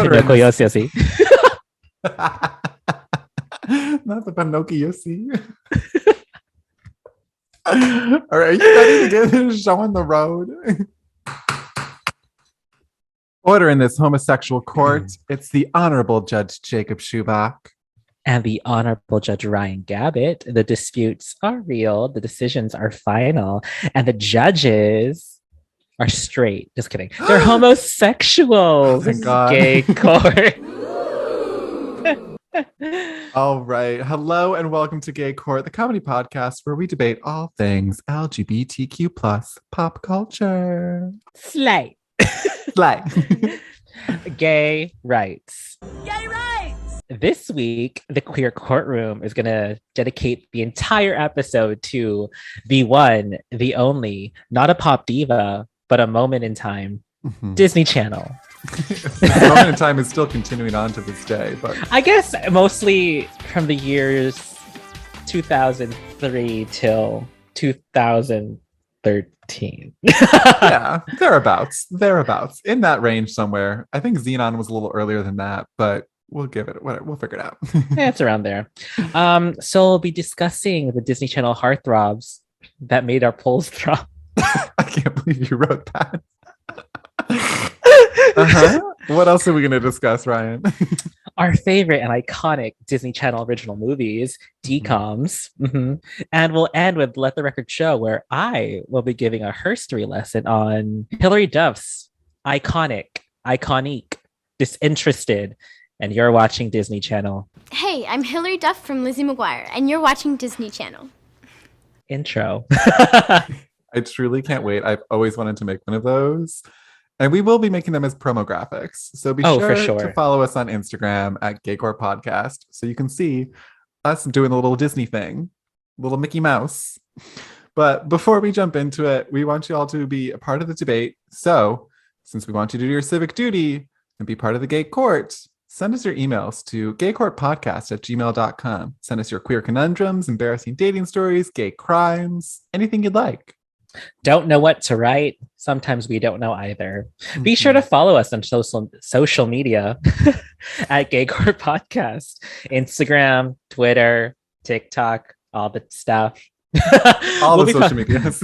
Pinocchio Sissy. Not the Pinocchio see. All right, are you ready to get this show on the road? Order in this homosexual court. It's the Honorable Judge Jacob Schubach. And the Honorable Judge Ryan Gabbett. The disputes are real, the decisions are final, and the judges are straight. Just kidding. They're homosexuals. Thank God. Gay court. All right. Hello and welcome to Gay Court, the comedy podcast where we debate all things LGBTQ plus pop culture. Slay. Slay. Gay rights. Gay rights! This week, the Queer Courtroom is going to dedicate the entire episode to the one, the only, not a pop diva, but a moment in time, Disney Channel. The moment in time is still continuing on to this day, but I guess mostly from the years 2003 till 2013. yeah, thereabouts in that range somewhere. I think Xenon was a little earlier than that, but we'll give it, we'll figure it out. Yeah, it's around there. So we'll be discussing the Disney Channel heartthrobs that made our polls throb. I can't believe you wrote that. What else are we going to discuss, Ryan? Our favorite and iconic Disney Channel original movies, DCOMs. And we'll end with Let the Record Show, where I will be giving a herstory lesson on Hilary Duff's iconic, disinterested, and you're watching Disney Channel. Hey, I'm Hilary Duff from Lizzie McGuire, and you're watching Disney Channel. Intro. I truly can't wait. I've always wanted to make one of those. And we will be making them as promo graphics. So be sure to follow us on Instagram at Gaycore Podcast so you can see us doing a little Disney thing, little Mickey Mouse. But before we jump into it, we want you all to be a part of the debate. So since we want you to do your civic duty and be part of the Gay Court, send us your emails to gaycourtpodcast@gmail.com. Send us your queer conundrums, embarrassing dating stories, gay crimes, anything you'd like. Don't know what to write? Sometimes we don't know either. Be sure to follow us on social media at Gay Court Podcast. Instagram, Twitter, TikTok, all the stuff. All the social medias.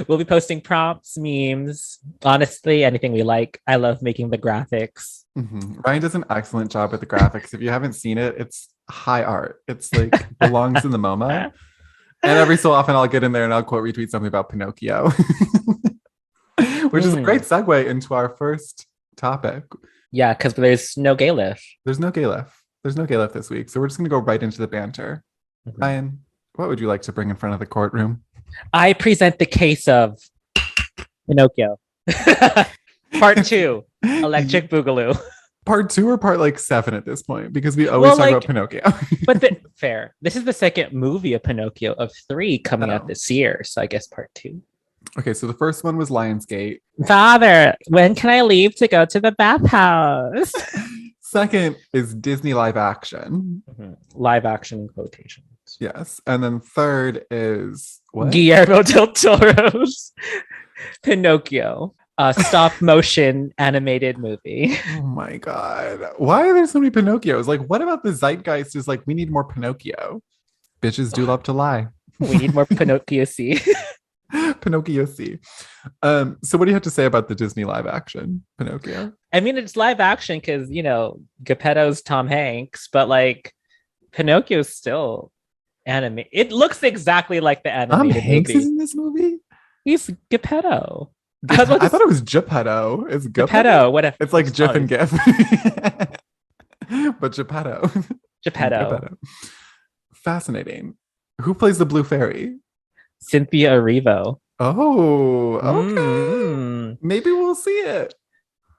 We'll be posting prompts, memes, honestly, anything we like. I love making the graphics. Ryan does an excellent job with the graphics. If you haven't seen it, it's high art. It's like belongs in the MoMA. And every so often I'll get in there and I'll quote retweet something about Pinocchio, which is a great segue into our first topic. Yeah, because there's no gay lift. There's no gay lift this week. So we're just going to go right into the banter. Ryan, what would you like to bring in front of the courtroom? I present the case of Pinocchio. Part 2, Electric Boogaloo. Part 2 or part like 7 at this point, because we always talk about Pinocchio. But fair. This is the second movie of Pinocchio of 3 coming out this year. So I guess part 2. Okay, so the first one was Lionsgate. Father, when can I leave to go to the bathhouse? Second is Disney live action. Live action in quotations. Yes. And then third is what? Guillermo del Toro's Pinocchio. A stop motion animated movie. Oh my God. Why are there so many Pinocchios? Like, what about the zeitgeist is like, we need more Pinocchio. Bitches do love to lie. We need more Pinocchio C. Pinocchio C. So what do you have to say about the Disney live action Pinocchio? I mean, it's live action because, Geppetto's Tom Hanks, but like Pinocchio's still animated. It looks exactly like the animated Tom Hanks movie. Is in this movie? He's Geppetto. I thought it was Geppetto. It's Geppetto. Whatever. It's like Jif and Gif. But Geppetto. Geppetto. Fascinating. Who plays the Blue Fairy? Cynthia Erivo. Oh, okay. Maybe we'll see it.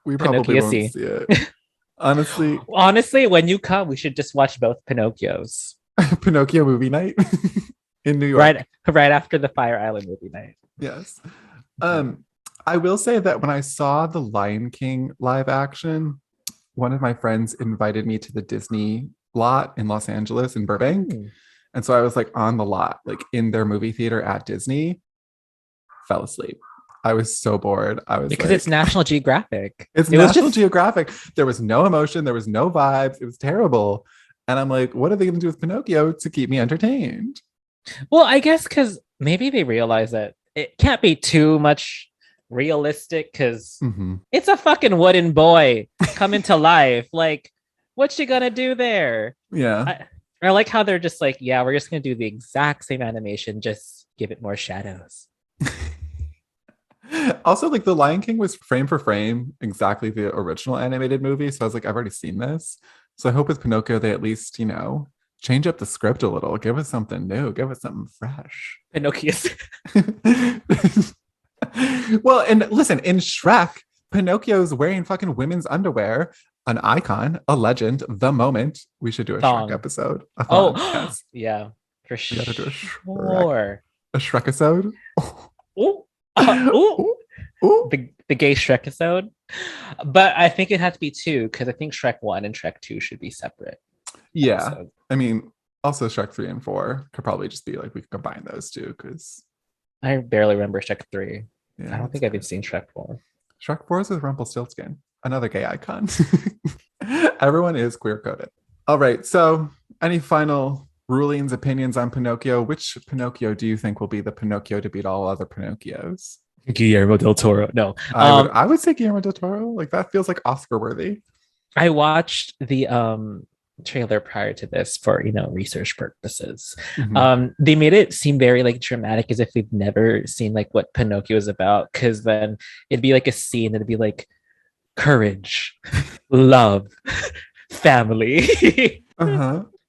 We probably won't see it. Honestly, when you come, we should just watch both Pinocchios. Pinocchio movie night in New York. Right after the Fire Island movie night. Yes. I will say that when I saw the Lion King live action, one of my friends invited me to the Disney lot in Los Angeles in Burbank. And so I was like on the lot, like in their movie theater at Disney, fell asleep. I was so bored. I was because it's National Geographic. It's National Geographic. There was no emotion. There was no vibes. It was terrible. And I'm like, what are they going to do with Pinocchio to keep me entertained? Well, I guess because maybe they realize that it can't be too much realistic because it's a fucking wooden boy coming to life. Like, what's you gonna do there? Yeah. I like how they're just like, yeah, we're just gonna do the exact same animation, just give it more shadows. Also, like, The Lion King was frame for frame exactly the original animated movie. So I was like, I've already seen this. So I hope with Pinocchio, they at least, change up the script a little. Give us something new. Give us something fresh. Pinocchio. Well, and listen, in Shrek, Pinocchio's wearing fucking women's underwear. An icon, a legend, the moment. We should do a Shrek episode. Yes. Yeah, for sure. We gotta do a Shrek-isode. The gay Shrek episode. But I think it has to be 2 because I think Shrek 1 and Shrek 2 should be separate. Yeah. Episodes. I mean, also Shrek 3 and 4 could probably just be like, we could combine those 2 because I barely remember Shrek 3. Yeah, I don't think I've even seen Shrek 4. Shrek 4 is with Rumpelstiltskin, another gay icon. Everyone is queer coded. All right. So any final rulings, opinions on Pinocchio? Which Pinocchio do you think will be the Pinocchio to beat all other Pinocchios? Guillermo del Toro. No. I would say Guillermo del Toro. Like, that feels like Oscar worthy. I watched the trailer prior to this for research purposes. They made it seem very like dramatic, as if we've never seen like what Pinocchio is about, because then it'd be like a scene that'd be like courage, love, family.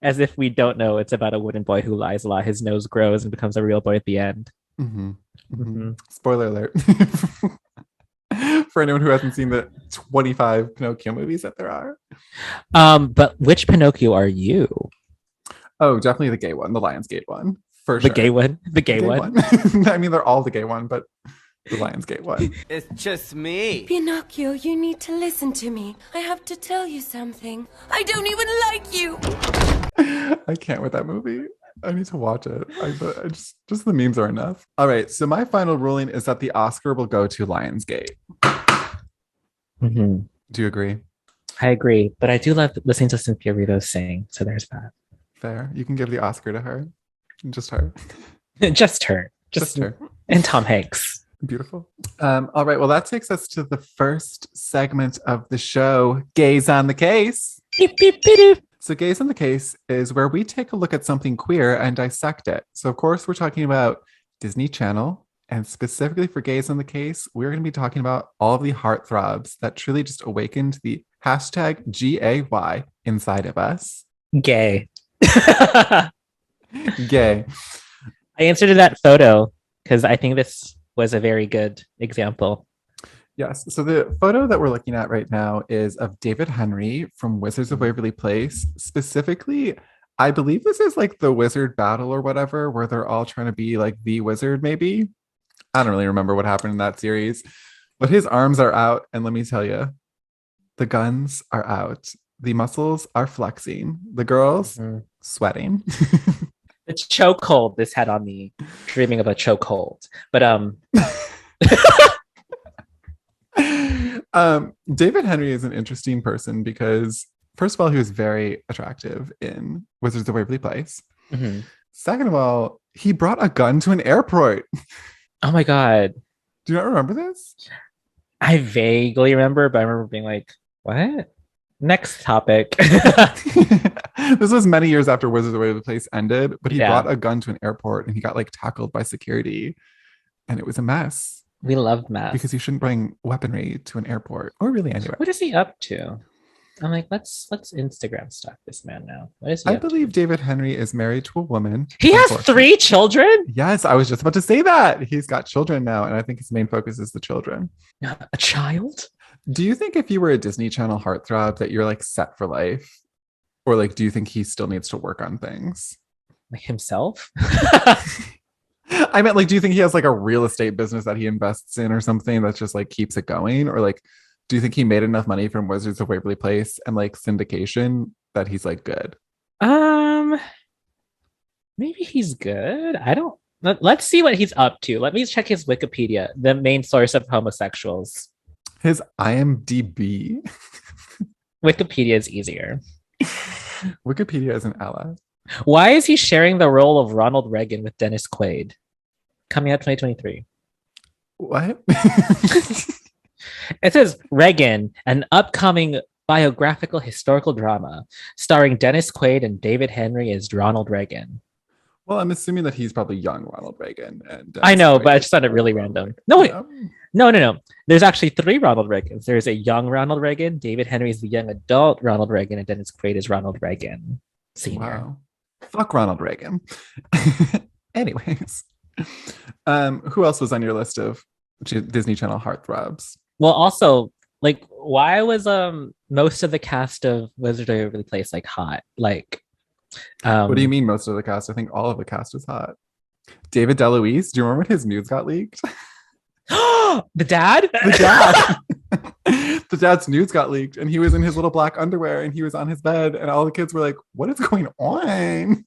As if we don't know it's about a wooden boy who lies a lot, his nose grows and becomes a real boy at the end. Spoiler alert. For anyone who hasn't seen the 25 Pinocchio movies that there are. But which Pinocchio are you? Oh, definitely the gay one, the Lionsgate one. For sure. The gay one? The gay one? I mean, they're all the gay one, but the Lionsgate one. It's just me. Pinocchio, you need to listen to me. I have to tell you something. I don't even like you. I can't with that movie. I need to watch it. I just the memes are enough. All right. So my final ruling is that the Oscar will go to Lionsgate. Do you agree? I agree, but I do love listening to Cynthia Erivo sing. So there's that. Fair. You can give the Oscar to her. Just her. Just her. Just her. And Tom Hanks. Beautiful. All right. Well, that takes us to the first segment of the show, Gays on the Case. Beep, beep, beep, beep. So Gays on the Case is where we take a look at something queer and dissect it. So of course, we're talking about Disney Channel. And specifically for Gays on the Case, we're going to be talking about all of the heartthrobs that truly just awakened the hashtag GAY inside of us. Gay. Gay. I answered to that photo because I think this was a very good example. Yes. So the photo that we're looking at right now is of David Henry from Wizards of Waverly Place. Specifically, I believe this is like the wizard battle or whatever, where they're all trying to be like the wizard, maybe. I don't really remember what happened in that series, but his arms are out. And let me tell you, the guns are out. The muscles are flexing. The girls sweating. The chokehold this had on me, dreaming of a chokehold. But David Henry is an interesting person because, first of all, he was very attractive in Wizards of Waverly Place. Second of all, he brought a gun to an airport. Oh my God. Do you not remember this? I vaguely remember, but I remember being like, what? Next topic. This was many years after Wizards of Waverly Place ended, but he brought a gun to an airport and he got like tackled by security and it was a mess. We loved mess. Because you shouldn't bring weaponry to an airport or really anywhere. What is he up to? I'm like, let's Instagram stalk this man now. What is he I believe David Henry is married to a woman. He has 3 children? Yes, I was just about to say that. He's got children now, and I think his main focus is the children. A child? Do you think if you were a Disney Channel heartthrob that you're like set for life? Or like, do you think he still needs to work on things? Like himself? I meant, like, do you think he has like a real estate business that he invests in or something that just like keeps it going? Or like, do you think he made enough money from Wizards of Waverly Place and like syndication that he's like good? Maybe he's good. I don't Let's see what he's up to. Let me check his Wikipedia, the main source of homosexuals. His IMDb. Wikipedia is easier. Wikipedia is an ally. Why is he sharing the role of Ronald Reagan with Dennis Quaid? Coming out 2023. What? It says Reagan, an upcoming biographical historical drama starring Dennis Quaid and David Henry as Ronald Reagan. Well, I'm assuming that he's probably young Ronald Reagan. And I know, but I just sounded really random. No, wait. No. There's actually 3 Ronald Reagans. There's a young Ronald Reagan, David Henry is the young adult Ronald Reagan, and Dennis Quaid is Ronald Reagan Sr. Wow. Fuck Ronald Reagan. Anyways. Who else was on your list of Disney Channel heartthrobs? Well, also, like, why was most of the cast of Wizard of Waverly Place like hot? Like, what do you mean most of the cast? I think all of the cast is hot. David DeLuise, do you remember when his nudes got leaked? The dad? The dad's nudes got leaked, and he was in his little black underwear, and he was on his bed, and all the kids were like, "What is going on?"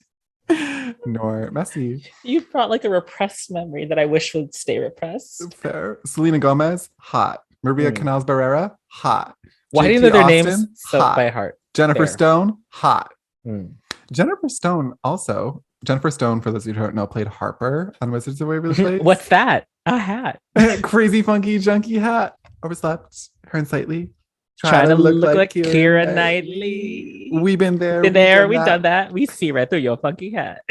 Nor messy. You brought like a repressed memory that I wish would stay repressed. Fair. Selena Gomez, hot. Maria Canals Barrera, hot. Why do you know their names so hot. by heart? Jennifer Stone, hot. Mm. Jennifer Stone, for those who don't know, played Harper on Wizards of Waverly Place. What's that? A hat. Crazy, funky, junky hat. Overslept. Her and Slightly. Trying to look like Keira Knightley. We've been there. We've done that. We see right through your funky hat.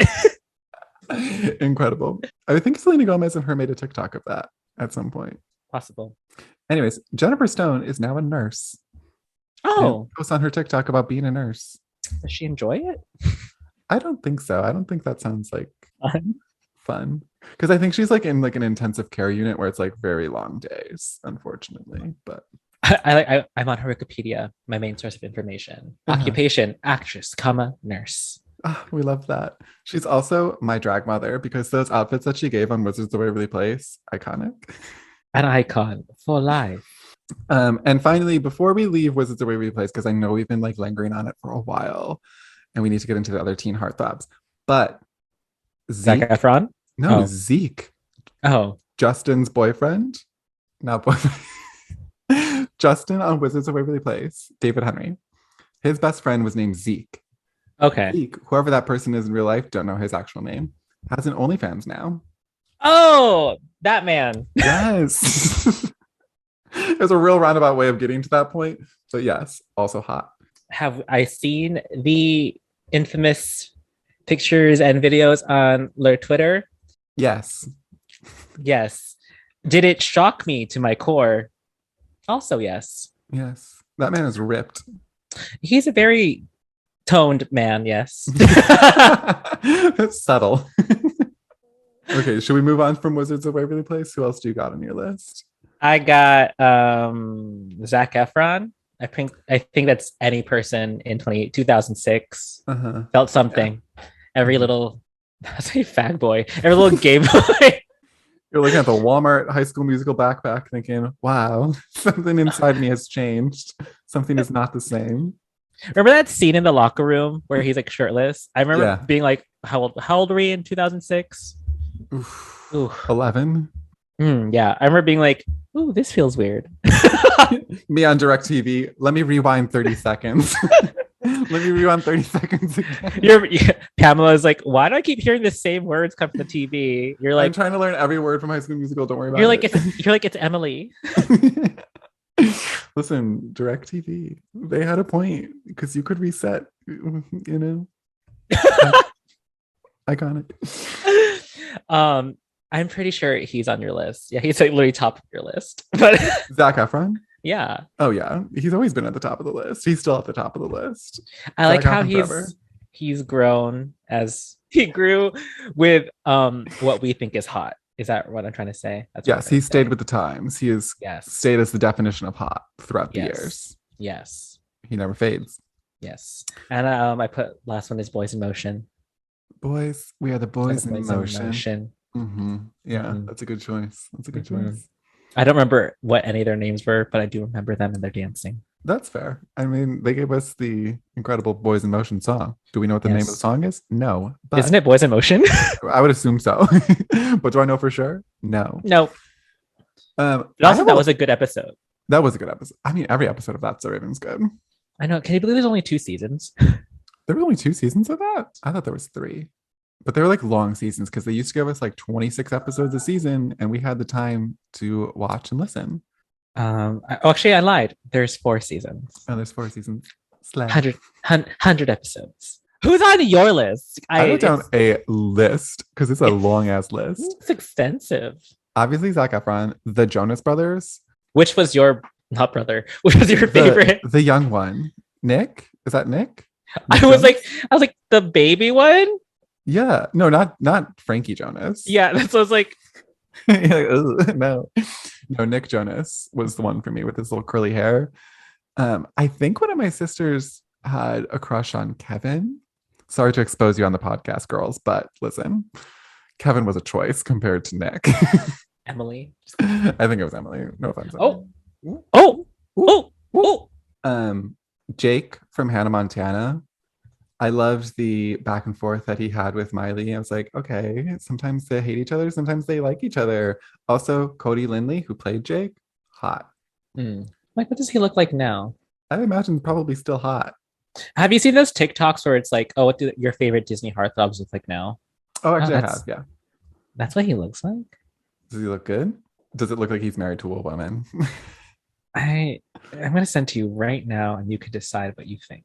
Incredible. I think Selena Gomez and her made a TikTok of that at some point. Possible. Anyways, Jennifer Stone is now a nurse. Oh. And posts on her TikTok about being a nurse. Does she enjoy it? I don't think so. I don't think that sounds like fun. Because I think she's like in like an intensive care unit where it's like very long days, unfortunately. But I'm on her Wikipedia, my main source of information. Occupation, actress, nurse. Oh, we love that. She's also my drag mother because those outfits that she gave on Wizards of Waverly Place, iconic. An icon for life. And finally, before we leave Wizards of Waverly Place, because I know we've been like lingering on it for a while, and we need to get into the other teen heartthrobs. But Zac Efron? No, Zeke. Oh. Justin's boyfriend? Not boyfriend. Justin on Wizards of Waverly Place, David Henry. His best friend was named Zeke. Okay. Zeke, whoever that person is in real life, don't know his actual name, has an OnlyFans now. Oh, that man. Yes. There's a real roundabout way of getting to that point. But yes, also hot. Have I seen the infamous pictures and videos on their Twitter? Yes. Yes. Did it shock me to my core? Also, yes. Yes. That man is ripped. He's a very toned man, yes. That's subtle. Okay, should we move on from Wizards of Waverly Place? Who else do you got on your list? I got Zac Efron. I think that's any person in 2006 felt something. Yeah. Every little, I say fag boy, every little gay boy. You're looking at the Walmart High School Musical backpack thinking, wow, something inside me has changed. Something is not the same. Remember that scene in the locker room where he's like shirtless? I remember being like, how old were we in 2006? Oof. 11. Yeah, I remember being like, ooh, this feels weird. Me on DirecTV. Let me rewind 30 seconds. Let me rewind 30 seconds again. Pamela's like, why do I keep hearing the same words come from the TV? You're like, I'm trying to learn every word from High School Musical. Don't worry about it. You're like, it's Emily. Listen, DirecTV. They had a point because you could reset. You know, iconic. I'm pretty sure he's on your list. Yeah, he's like literally top of your list. But Zac Efron? Yeah. Oh yeah. He's always been at the top of the list. He's still at the top of the list. I like how he's grown as he grew with what we think is hot. Is that what I'm trying to say? That's yes, he stayed with the times. He has stayed as the definition of hot throughout the years. Yes. He never fades. Yes. And I put last one is Boys in Motion. Boys, we are the boys in motion. Mm-hmm. Yeah, that's a good choice. That's a good choice. I don't remember what any of their names were, but I do remember them and their dancing. That's fair. I mean, they gave us the incredible Boys in Motion song. Do we know what the name of the song is? No. But isn't it Boys in Motion? I would assume so. But do I know for sure? No. No. But also, that was a good episode. That was a good episode. I mean, every episode of That's So Raven's good. I know. Can you believe there's only 2 seasons? There were only 2 seasons of that? I thought there was 3. But they were like long seasons because they used to give us like 26 episodes a season and we had the time to watch and listen. Actually, I lied. There's 4 seasons. Oh, there's 4 seasons. 100 episodes. Who's on your list? I wrote down a list because it's a long ass list. It's extensive. Obviously, Zac Efron, the Jonas Brothers. Which was your not brother? Which was your favorite? The young one, Nick. Is that Nick? I was like the baby one. Yeah, no, not Frankie Jonas. Yeah, that's what I was like. No, Nick Jonas was the one for me with his little curly hair. I think one of my sisters had a crush on Kevin. Sorry to expose you on the podcast, girls, but listen, Kevin was a choice compared to Nick. Emily. I think it was Emily. No offense. Jake from Hannah Montana. I loved the back and forth that he had with Miley. I was like, okay, sometimes they hate each other, sometimes they like each other. Also, Cody Lindley, who played Jake, hot. Like, what does he look like now? I imagine probably still hot. Have you seen those TikToks where it's like, oh, what do your favorite Disney heartthrobs look like now? Oh, actually, I have, yeah. That's what he looks like? Does he look good? Does it look like he's married to a woman? I'm going to send to you right now, and you can decide what you think.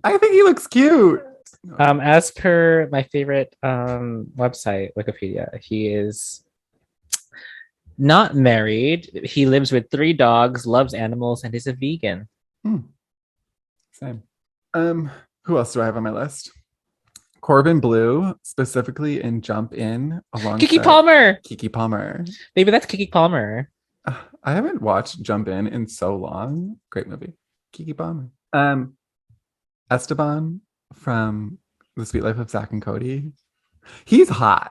I think he looks cute. As per my favorite website, Wikipedia, he is not married. He lives with 3 dogs, loves animals, and is a vegan. Same. Who else do I have on my list? Corbin Bleu, specifically in Jump In, along Keke Palmer. Keke Palmer. Maybe that's Keke Palmer. I haven't watched Jump In so long. Great movie. Keke Palmer. Esteban from The Sweet Life of Zack and Cody. He's hot.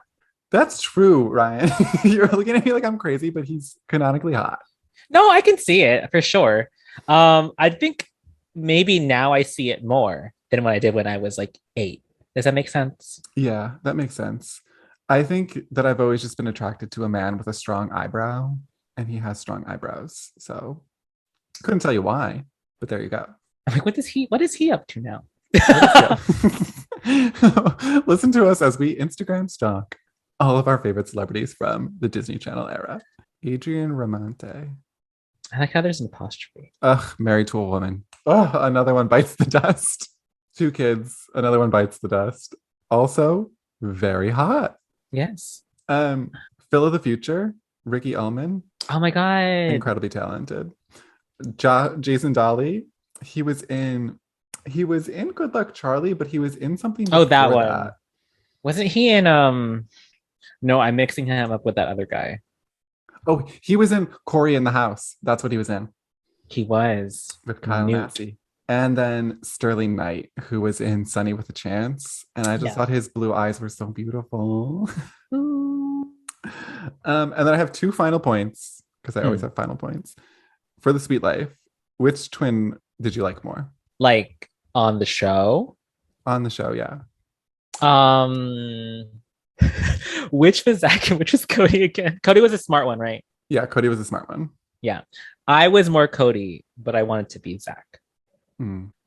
That's true, Ryan. You're looking at me like I'm crazy, but he's canonically hot. No, I can see it for sure. I think maybe now I see it more than what I did when I was like 8. Does that make sense? Yeah, that makes sense. I think that I've always just been attracted to a man with a strong eyebrow, and he has strong eyebrows. So couldn't tell you why, but there you go. I'm like, what is he up to now? Listen to us as we Instagram stalk all of our favorite celebrities from the Disney Channel era. Adrian Ramante. I like how there's an apostrophe. Ugh, married to a woman. Oh, another one bites the dust. 2 kids, another one bites the dust. Also, very hot. Yes. Phil of the Future, Ricky Ullman. Oh my God. Incredibly talented. Jason Dolly. He was in Good Luck Charlie, but he was in something before that one. Wasn't he in No, I'm mixing him up with that other guy. Oh, he was in Corey in the House. That's what he was in. He was. With Kyle Massey. And then Sterling Knight, who was in Sunny with a Chance. And I just thought his blue eyes were so beautiful. And then I have 2 final points, because I always have final points. For The Sweet Life, which twin did you like more? Like on the show? On the show, yeah. Which was Zach and which was Cody again? Cody was a smart one, right? Yeah, Cody was a smart one. Yeah. I was more Cody, but I wanted to be Zach.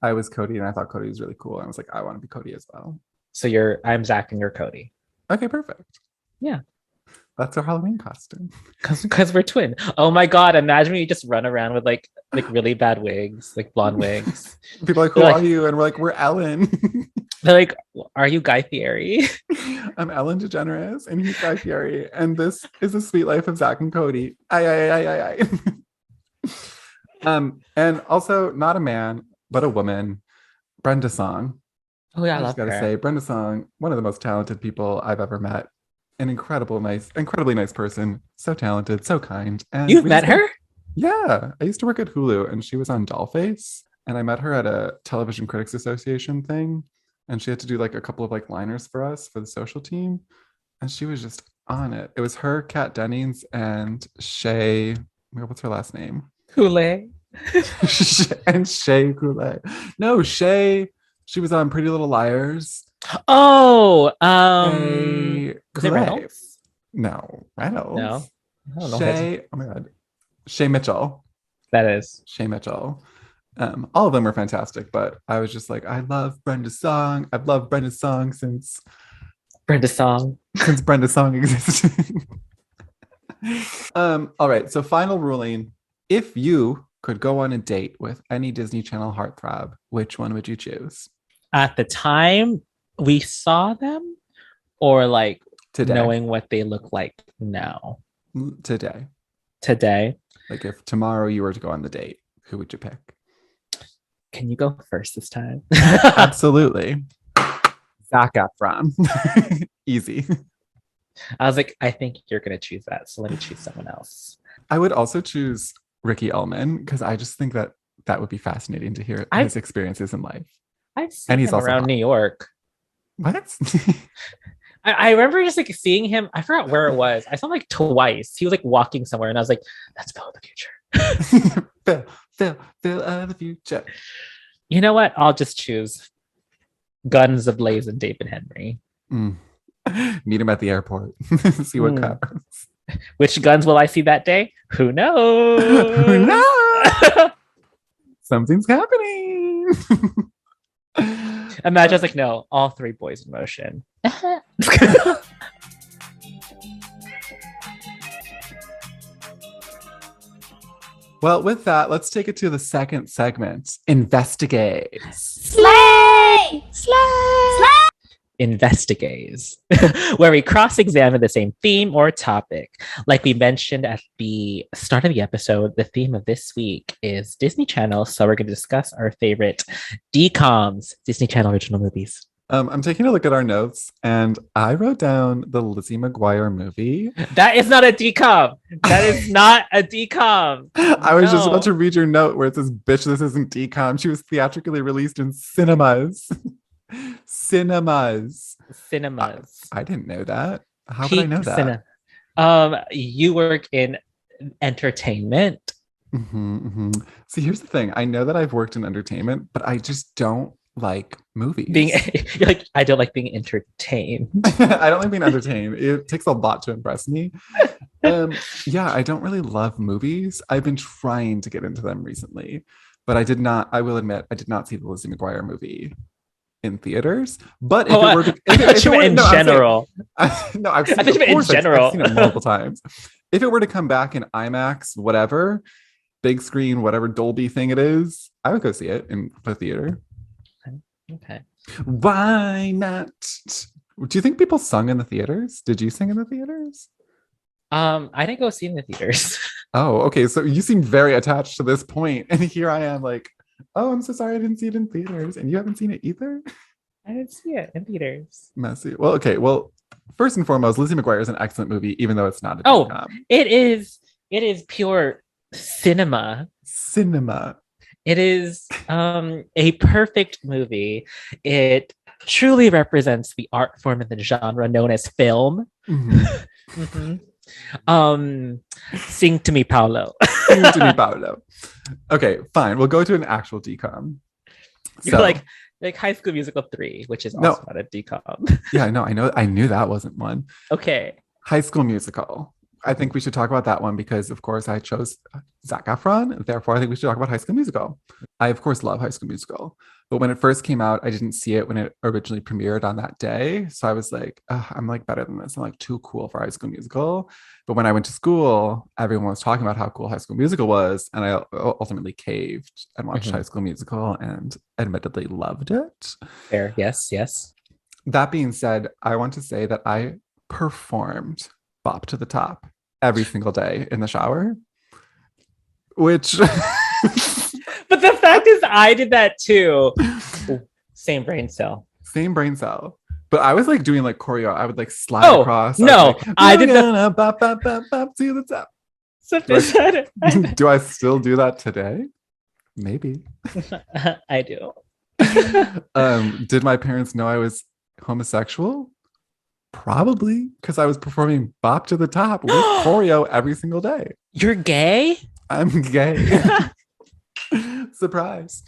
I was Cody and I thought Cody was really cool. And I was like, I want to be Cody as well. So I'm Zach and you're Cody. Okay, perfect. Yeah. That's our Halloween costume. Because we're twin. Oh my God. Imagine we just run around with like really bad wigs, like blonde wigs. People are like, who are you? And we're like, we're Ellen. They're like, are you Guy Fieri? I'm Ellen DeGeneres and he's Guy Fieri. And this is The Sweet Life of Zack and Cody. Aye. And also not a man, but a woman, Brenda Song. Oh yeah, I just gotta say, Brenda Song, one of the most talented people I've ever met. An incredibly nice person. So talented, so kind. And you've met her? Yeah. I used to work at Hulu and she was on Dollface. And I met her at a Television Critics Association thing. And she had to do like a couple of like liners for us for the social team. And she was just on it. It was her, Kat Dennings, and Shay. What's her last name? Hule. And Shea Coulee. No, Shea. She was on Pretty Little Liars. Oh, is it Reynolds? No, Reynolds. No, I don't know. Shea. Oh my God, Shea Mitchell. That is Shea Mitchell. All of them were fantastic, but I was just like, I love Brenda's song. I've loved Brenda's song since Brenda's song existed. All right. So final ruling: if you could go on a date with any Disney Channel heartthrob, which one would you choose? At the time we saw them, or like today, knowing what they look like now? Today. Like if tomorrow you were to go on the date, who would you pick? Can you go first this time? Absolutely. Zac Efron. Easy. I was like, I think you're going to choose that. So let me choose someone else. I would also choose Ricky Ullman because I just think that would be fascinating to hear his experiences in life. I've seen him around New York. What? I remember just like seeing him. I forgot where it was. I saw him like twice. He was like walking somewhere and I was like, that's Phil of the future. Phil of the future. You know what? I'll just choose Guns Ablaze and David Henry. Meet him at the airport. See what happens. Which guns will I see that day? Who knows? Who knows? Something's happening. Imagine it's like, no, all three boys in motion. Well, with that, let's take it to the second segment. Investigate. Slay! Slay! Slay! Investigates, where we cross-examine the same theme or topic. Like we mentioned at the start of the episode, the theme of this week is Disney Channel, so we're going to discuss our favorite DCOMs, Disney Channel original movies. I'm taking a look at our notes, and I wrote down the Lizzie McGuire movie. That is not a DCOM. That is not a DCOM. I was just about to read your note where it says, bitch, this isn't DCOM. She was theatrically released in cinemas. Cinemas. I didn't know that. How would I know that? You work in entertainment. See, here's the thing. I know that I've worked in entertainment, but I just don't like movies. You're like, I don't like being entertained. I don't like being entertained. It takes a lot to impress me. Yeah, I don't really love movies. I've been trying to get into them recently, but I will admit, I did not see the Lizzie McGuire movie in theaters. But if it were to, I've seen it multiple times. If it were to come back in IMAX, whatever, big screen, whatever Dolby thing it is, I would go see it in the theater. Okay. Why not? Do you think people sung in the theaters? Did you sing in the theaters? I didn't go see it in the theaters. Oh, okay. So you seem very attached to this point, and here I am like, oh, I'm so sorry I didn't see it in theaters. And you haven't seen it either? I didn't see it in theaters. Messy. Well, okay. Well, first and foremost, Lizzie McGuire is an excellent movie, even though it's not a DCOM. It is pure cinema. It is a perfect movie. It truly represents the art form and the genre known as film. Sing to me, Paolo. Sing to me, Paolo. Okay, fine. We'll go to an actual DCOM. You're like High School Musical 3, which is also not a DCOM. Yeah, I knew that wasn't one. Okay. High School Musical. I think we should talk about that one because, of course, I chose Zac Efron. Therefore, I think we should talk about High School Musical. I, of course, love High School Musical. But when it first came out, I didn't see it when it originally premiered on that day. So I was like, I'm like better than this. I'm like too cool for High School Musical. But when I went to school, everyone was talking about how cool High School Musical was. And I ultimately caved and watched High School Musical and admittedly loved it. Fair. Yes. That being said, I want to say that I performed Bop to the Top every single day in the shower, which but the fact is I did that too. Same brain cell, but I was like doing like choreo. I would like slide across. I did the bop, bop, bop, bop to the top. Do I still do that today? Maybe. I do. Did my parents know I was homosexual? Probably, because I was performing Bop to the Top with choreo every single day. You're gay? I'm gay. Surprise.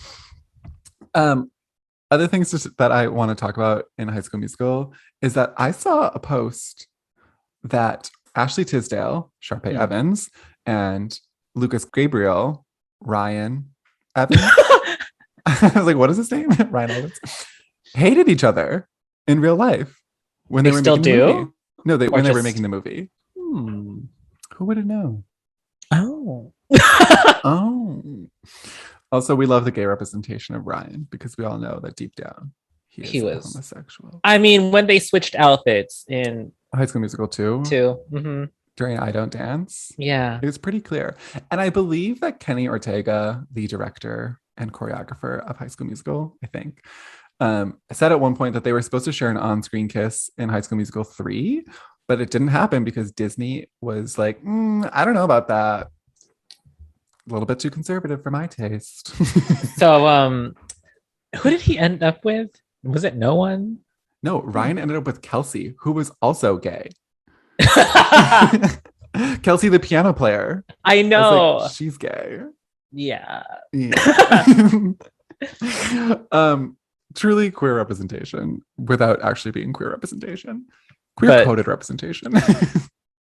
Other things that I want to talk about in High School Musical is that I saw a post that Ashley Tisdale, Sharpay Evans, and Lucas Gabriel, Ryan Evans. I was like, what is his name? Ryan Evans. Hated each other in real life when they were still making the movie. No, when they just... were making the movie. Who would have known? Oh. Oh. Also, we love the gay representation of Ryan because we all know that deep down he was homosexual. I mean, when they switched outfits in High School Musical 2. Mm-hmm. During I Don't Dance. Yeah. It was pretty clear. And I believe that Kenny Ortega, the director and choreographer of High School Musical, I think, said at one point that they were supposed to share an on-screen kiss in High School Musical 3, but it didn't happen because Disney was like, I don't know about that. A little bit too conservative for my taste. So, who did he end up with? Was it no one? No, Ryan ended up with Kelsey, who was also gay. Kelsey, the piano player. I know. Like, she's gay. Yeah. Truly queer representation without actually being queer representation. Queer coded representation.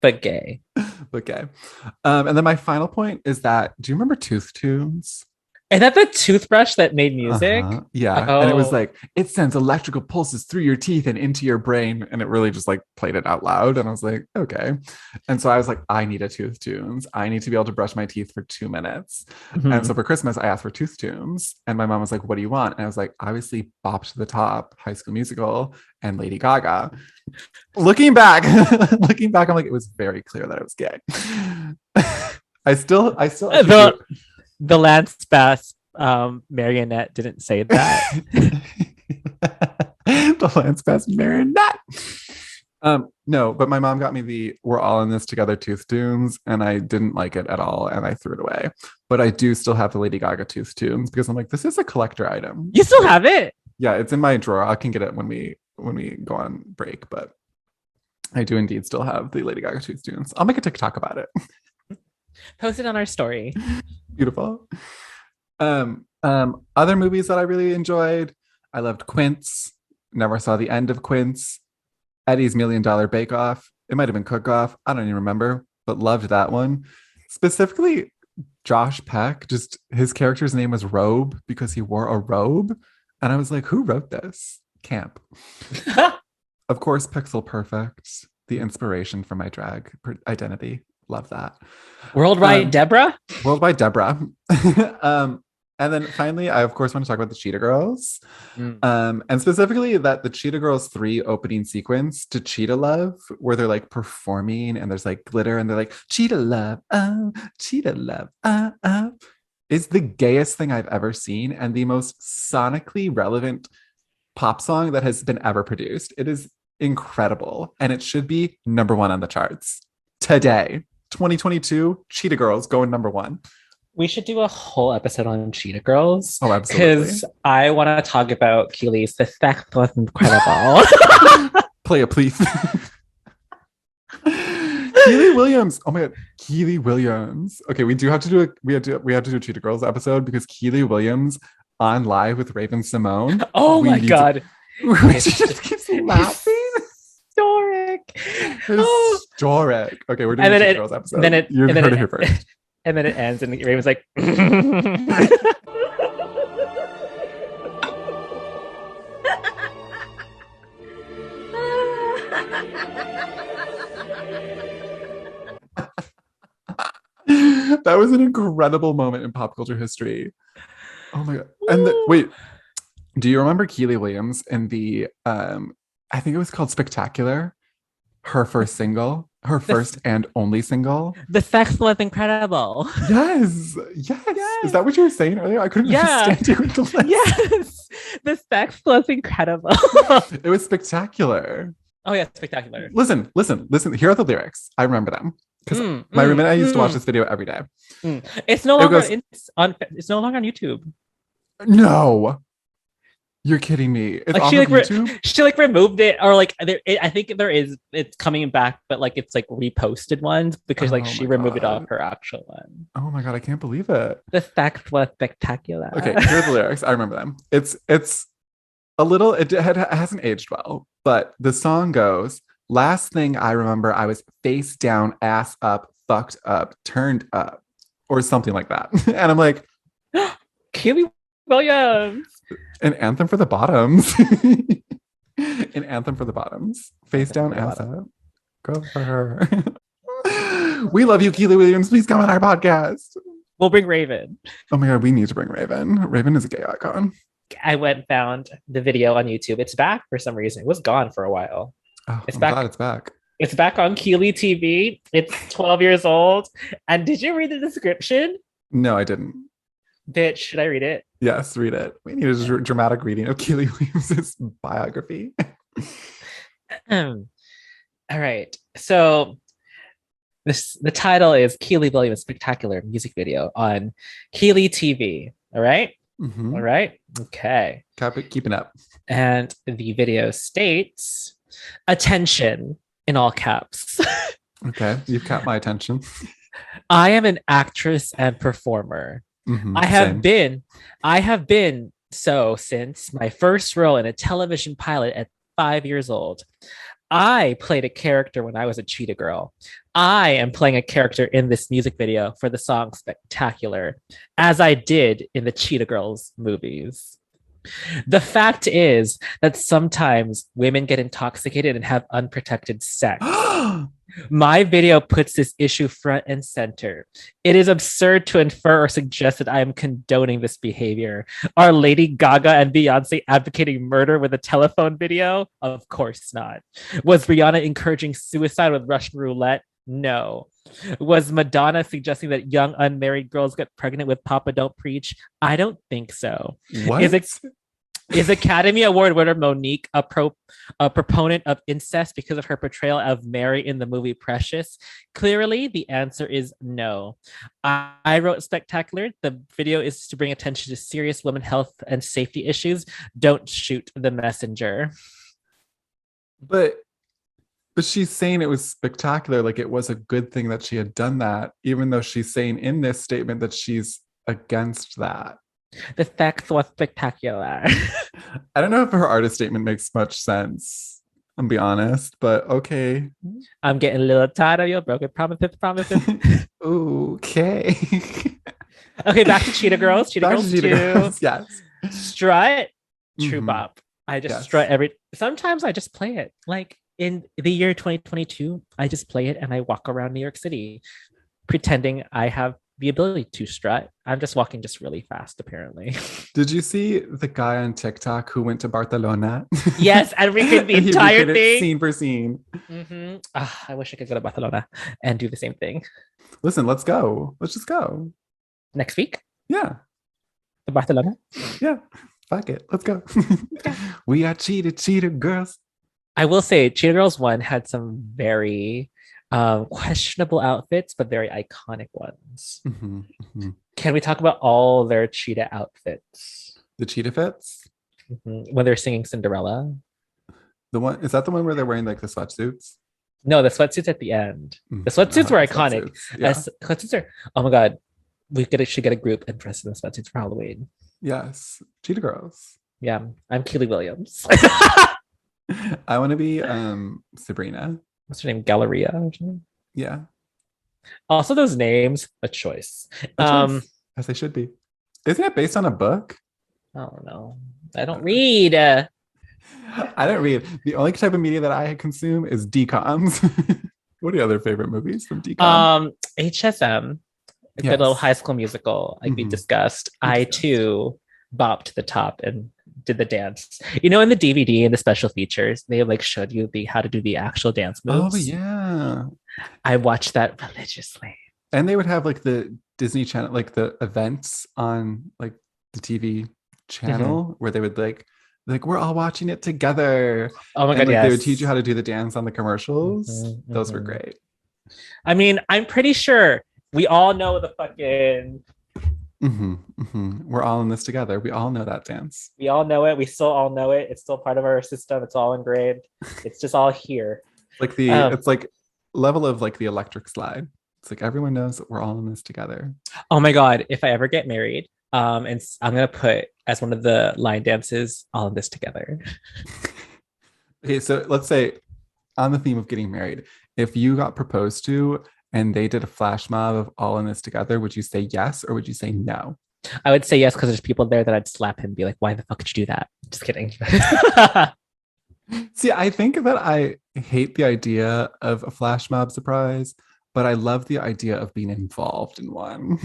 But gay. But gay. And then my final point is that, do you remember Tooth Tunes? Is that the toothbrush that made music? Yeah. Oh. And it was like, it sends electrical pulses through your teeth and into your brain. And it really just like played it out loud. And I was like, okay. And so I was like, I need a Tooth Tunes. I need to be able to brush my teeth for 2 minutes. Mm-hmm. And so for Christmas, I asked for Tooth Tunes. And my mom was like, what do you want? And I was like, obviously Bop to the Top, High School Musical, and Lady Gaga. Looking back, I'm like, it was very clear that I was gay. I still The Lance Bass marionette didn't say that. The Lance Bass marionette. No, but my mom got me the We're All in This Together Tooth Tunes, and I didn't like it at all, and I threw it away. But I do still have the Lady Gaga Tooth Tunes because I'm like, this is a collector item. You still have it? Yeah, it's in my drawer. I can get it when we go on break, but I do indeed still have the Lady Gaga Tooth Tunes. I'll make a TikTok about it. Post it on our story. Beautiful. Other movies that I really enjoyed. I loved Quince. Never saw the end of Quince. Eddie's $1 Million Bake Off. It might have been Cook Off. I don't even remember, but loved that one. Specifically, Josh Peck. Just his character's name was Robe because he wore a robe. And I was like, who wrote this? Camp. Of course, Pixel Perfect. The inspiration for my drag identity. Love that. Worldwide Deborah? Worldwide Deborah. And then finally, I of course want to talk about the Cheetah Girls. And specifically that the Cheetah Girls 3 opening sequence to Cheetah Love, where they're like performing and there's like glitter and they're like, Cheetah Love, Cheetah Love, is the gayest thing I've ever seen and the most sonically relevant pop song that has been ever produced. It is incredible. And it should be number 1 on the charts today. 2022, Cheetah Girls going number 1. We should do a whole episode on Cheetah Girls. Oh, absolutely. Because I want to talk about Keely's. The fact was incredible. Play it, please. Keely Williams. Oh my God, Keely Williams. Okay, we have to do a Cheetah Girls episode because Keely Williams on live with Raven Simone. Oh my God. She just keeps laughing. Historic. Historic. Okay, we're doing a Cheetah Girls episode. You heard it here first. And then it ends and Raven's like That was an incredible moment in pop culture history. Oh my God. And wait, do you remember Keely Williams in the I think it was called Spectacular? Her first single. Her first and only single. The sex was incredible. Yes. Is that what you were saying earlier? I couldn't understand you with the list. Yes. The sex was incredible. It was spectacular. Oh yeah, spectacular. Listen. Here are the lyrics. I remember them. Because my roommate and I used to watch this video every day. It's no longer on YouTube. No. You're kidding me. It's like off of YouTube? She like removed it, or like I think it's coming back, but like it's like reposted ones because like she removed it off her actual one. Oh my God, I can't believe it. The fact was spectacular. Okay, here's the lyrics. I remember them. It's a little, it hasn't aged well, but the song goes, last thing I remember, I was face down, ass up, fucked up, turned up, or something like that. And I'm like, Keely Williams. An anthem for the bottoms. An anthem for the bottoms. Face down, ass up. Go for her. We love you, Keely Williams. Please come on our podcast. We'll bring Raven. Oh my God, we need to bring Raven. Raven is a gay icon. I went and found the video on YouTube. It's back for some reason. It was gone for a while. Oh, I'm glad it's back. It's back on Keely TV. It's 12 years old. And did you read the description? No, I didn't. Bitch, should I read it? Yes, read it. We need a dramatic reading of Keely Williams' biography. All right. So the title is Keely Williams Spectacular Music Video on Keely TV. All right? Mm-hmm. All right? Okay. Keeping up. And the video states, attention in all caps. Okay. You've caught my attention. I am an actress and performer. Mm-hmm, I have been so since my first role in a television pilot at 5 years old. I played a character when I was a cheetah girl. I am playing a character in this music video for the song Spectacular, as I did in the Cheetah Girls movies. The fact is that sometimes women get intoxicated and have unprotected sex. My video puts this issue front and center. It is absurd to infer or suggest that I am condoning this behavior. Are Lady Gaga and Beyonce advocating murder with a telephone video? Of course not. Was Rihanna encouraging suicide with Russian roulette? No. Was Madonna suggesting that young unmarried girls get pregnant with Papa Don't Preach? I don't think so. What? Is Academy Award winner Monique a proponent of incest because of her portrayal of Mary in the movie Precious? Clearly, the answer is no. I wrote Spectacular. The video is to bring attention to serious women's health and safety issues. Don't shoot the messenger. But she's saying it was spectacular, like it was a good thing that she had done that, even though she's saying in this statement that she's against that. The sex was spectacular. I don't know if her artist statement makes much sense, I'll be honest, but okay. I'm getting a little tired of your broken promises. Okay. Okay, back to Cheetah Girls. Cheetah Girls 2. Yes. Strut. True bop. I just strut sometimes I just play it. Like in the year 2022, I just play it and I walk around New York City pretending I have the ability to strut. I'm just walking just really fast, apparently. Did you see the guy on TikTok who went to Barcelona? Yes, and recreated the entire thing. Scene for scene. Mm-hmm. I wish I could go to Barcelona and do the same thing. Listen, let's go. Let's just go. Next week? Yeah. To Barcelona? Yeah. Fuck it. Let's go. We are cheetah girls. I will say Cheetah Girls 1 had some very questionable outfits, but very iconic ones. Mm-hmm, mm-hmm. Can we talk about all their cheetah outfits? The cheetah fits? Mm-hmm. When they're singing Cinderella? Is that the one where they're wearing like the sweatsuits? No, the sweatsuits at the end. The sweatsuits were iconic. Sweatsuits are, oh my God, should get a group and dress in the sweatsuits for Halloween. Yes. Cheetah Girls. Yeah. I'm Keely Williams. I want to be Sabrina. What's her name? Galleria or something? Yeah. Also, those names, a choice. As they should be. Isn't it based on a book? I don't know. I don't read. I don't read. The only type of media that I consume is DCOMs. What are your other favorite movies from DCOM? HSM. A good little High School Musical, like we discussed. I too bopped to the top and did the dance. You know, in the DVD and the special features, they like showed you how to do the actual dance moves. Oh yeah. I watched that religiously. And they would have like the Disney Channel, like the events on like the TV channel where they would like we're all watching it together. Oh my God, like, yes. They would teach you how to do the dance on the commercials. Those were great. I mean, I'm pretty sure we all know the fucking We're all in this together. We all know that dance. We all know it. We still all know it. It's still part of our system. It's all engraved. It's just all here. Like it's like level of like the electric slide. It's like everyone knows that we're all in this together. Oh my God. If I ever get married, and I'm gonna put as one of the line dances, all of this together. Okay, so let's say on the theme of getting married, if you got proposed to and they did a flash mob of all in this together, would you say yes or would you say no? I would say yes because there's people there that I'd slap him and be like, why the fuck did you do that? Just kidding. See, I think that I hate the idea of a flash mob surprise, but I love the idea of being involved in one.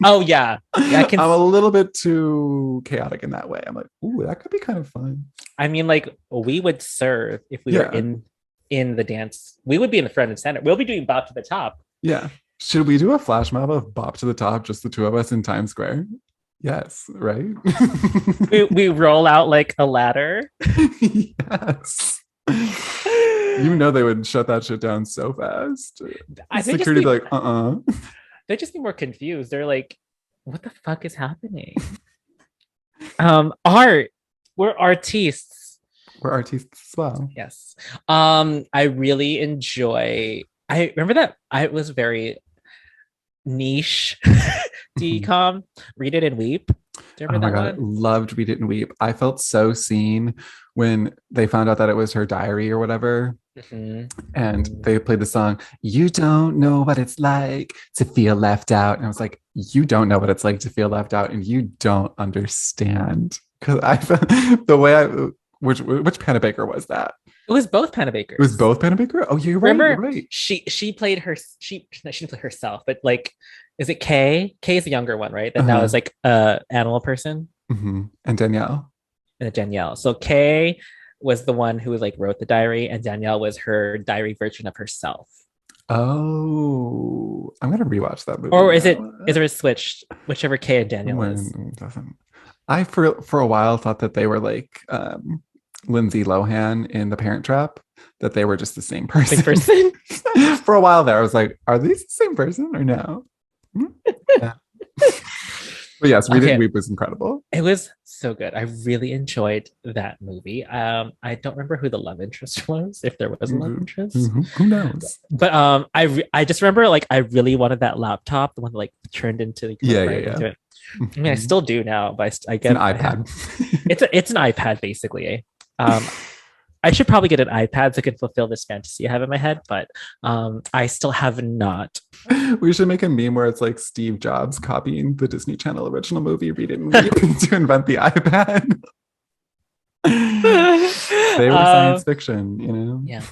Oh, yeah. I'm a little bit too chaotic in that way. I'm like, ooh, that could be kind of fun. I mean, like, we would serve if we were in the dance. We would be in the front and center. We'll be doing Bop to the Top. Yeah. Should we do a flash mob of Bop to the Top, just the two of us in Times Square? Yes, right? we roll out like a ladder. Yes. You know they would shut that shit down so fast. I think security be like, They'd just be more confused. They're like, what the fuck is happening? Art. We're artists. We're artists as well. Yes. I really enjoy. I remember that I was very niche DCOM. Read It and Weep. Do you remember that one? Loved Read It and Weep. I felt so seen when they found out that it was her diary or whatever. And they played the song, You Don't Know What It's Like to Feel Left Out. And I was like, you don't know what it's like to feel left out and you don't understand. Because I felt the way which Panabaker was that? It was both Panabaker. It was both Panabaker? Oh, you're right. Remember, you're right. She played her, she didn't play herself, but like, is it Kay? Kay is the younger one, right? That now is like a animal person. And Danielle. So Kay was the one who like wrote the diary, and Danielle was her diary version of herself. Oh, I'm gonna rewatch that movie. Or is it a switch, whichever Kay and Danielle is? I for a while thought that they were like Lindsay Lohan in The Parent Trap, that they were just the same person. For a while there, I was like, are these the same person or no? Yeah. But yes, Read It and Weep was incredible. It was so good. I really enjoyed that movie. I don't remember who the love interest was, if there was a love interest. Who knows? But I just remember like I really wanted that laptop, the one that like turned into the into it. I mean, I still do now, but I get an iPad. It's an iPad basically. I should probably get an iPad so I can fulfill this fantasy I have in my head, but I still have not. We should make a meme where it's like Steve Jobs copying the Disney Channel original movie Read It and Weep to invent the iPad. They were science fiction, you know? Yeah.